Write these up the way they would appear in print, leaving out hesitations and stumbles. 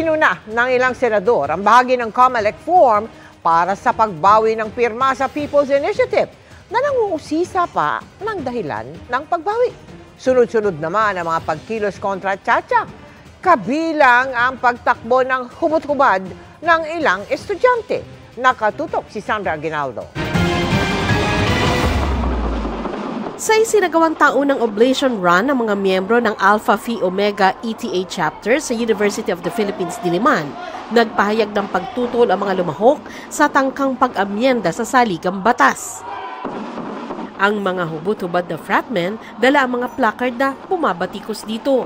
Inuna ng ilang senador ang bahagi ng COMELEC form para sa pagbawi ng pirma sa People's Initiative na nangungusisa pa ng dahilan ng pagbawi. Sunod-sunod naman ang mga pagkilos kontra Chacha, kabilang ang pagtakbo ng hubot-hubad ng ilang estudyante. Nakatutok si Sandra Aguinaldo. Sa isinagawang taunang oblation run ng mga miyembro ng Alpha Phi Omega ETA chapter sa University of the Philippines, Diliman, nagpahayag ng pagtutol ang mga lumahok sa tangkang pag-amyenda sa saligang batas. Ang mga hubot-hubad na fratmen dala ang mga placard na bumabatikos dito.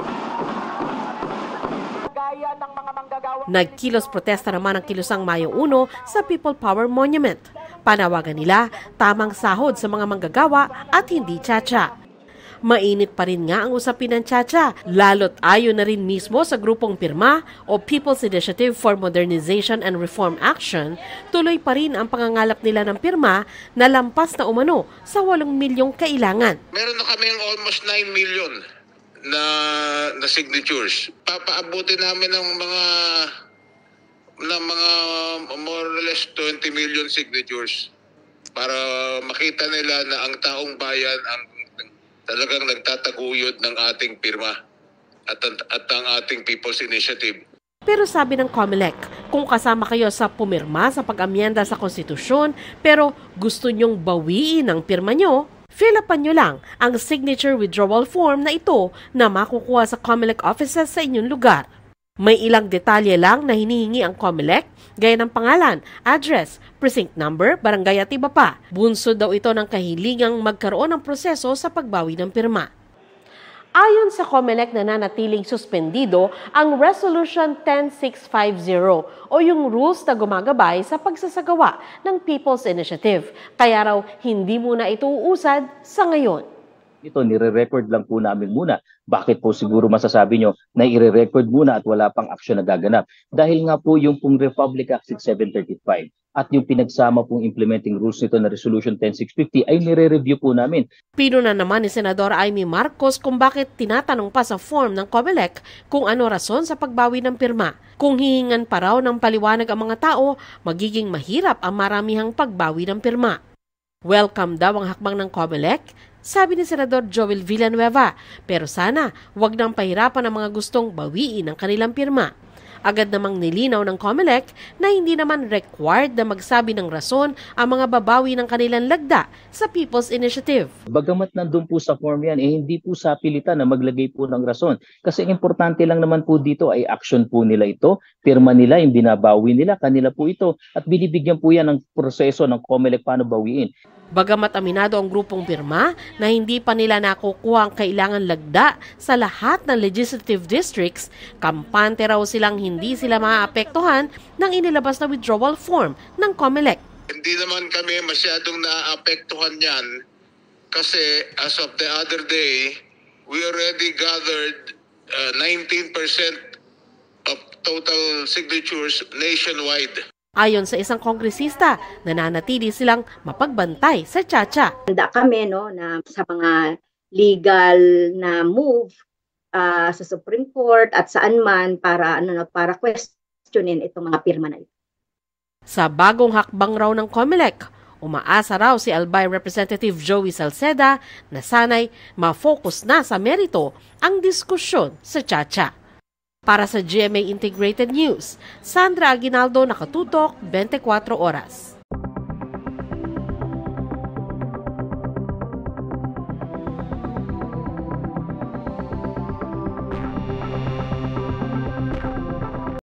Nagkilos protesta naman ang kilusang Mayo 1 sa People Power Monument. Panawagan nila tamang sahod sa mga manggagawa at hindi Chacha. Mainit pa rin nga ang usapin ng Chacha, lalo't ayon na rin mismo sa grupong pirma o People's Initiative for Modernization and Reform Action, tuloy pa rin ang pangangalap nila ng pirma na lampas na umano sa 8 milyong kailangan. Meron na kami almost 9 million na signatures. Papaabutin namin ng mga more or less 20 million signatures para makita nila na ang taong bayan ang talagang nagtataguyod ng ating pirma at ang ating People's Initiative. Pero sabi ng COMELEC, kung kasama kayo sa pumirma sa pag-amyenda sa konstitusyon pero gusto nyong bawiin ang pirma nyo, fill-upan nyo lang ang signature withdrawal form na ito na makukuha sa COMELEC offices sa inyong lugar. May ilang detalye lang na hinihingi ang COMELEC, gaya ng pangalan, address, precinct number, barangay at iba pa. Bunsod daw ito ng kahilingang magkaroon ng proseso sa pagbawi ng pirma. Ayon sa COMELEC, nananatiling suspendido ang Resolution 10650 o yung rules na gumagabay sa pagsasagawa ng People's Initiative. Kaya raw hindi muna ito uusad sa ngayon. Ito, nire-record lang po namin muna. Bakit po siguro masasabi nyo na i-record muna at wala pang aksyon na gaganap? Dahil nga po yung pong Republic Act 6735 at yung pinagsama pong implementing rules nito na Resolution 10650 ay nire-review po namin. Pinuna naman ni Senador Amy Marcos kung bakit tinatanong pa sa form ng COMELEC kung ano rason sa pagbawi ng pirma. Kung hihingan pa raw ng paliwanag ang mga tao, magiging mahirap ang maramihang pagbawi ng pirma. Welcome daw ang hakbang ng COMELEC, sabi ni Senador Joel Villanueva, pero sana wag nang pahirapan ang mga gustong bawiin ang kanilang pirma. Agad namang nilinaw ng COMELEC na hindi naman required na magsabi ng rason ang mga babawi ng kanilang lagda sa People's Initiative. Bagamat nandun po sa form yan, hindi po sa pilitan na maglagay po ng rason. Kasi importante lang naman po dito ay action po nila ito, pirma nila, yung binabawi nila, kanila po ito. At binibigyan po yan ng proseso ng COMELEC paano bawiin. Bagamat aminado ang grupong pirma na hindi pa nila nakukuha ang kailangan lagda sa lahat ng legislative districts, kampante raw silang hindi sila maaapektuhan ng inilabas na withdrawal form ng COMELEC. Hindi naman kami masyadong naapektuhan yan kasi as of the other day, we already gathered 19% of total signatures nationwide. Ayon sa isang kongresista, nananatili silang mapagbantay sa Chacha. Handa kami na sa mga legal na move sa Supreme Court at saan man para questionin itong mga pirma na ito. Sa bagong hakbang raw ng COMELEC, umaasa raw si Albay Representative Joey Salceda na sanay ma-focus na sa merito ang diskusyon sa Chacha. Para sa GMA Integrated News, Sandra Aguinaldo, Nakatutok, 24 Oras.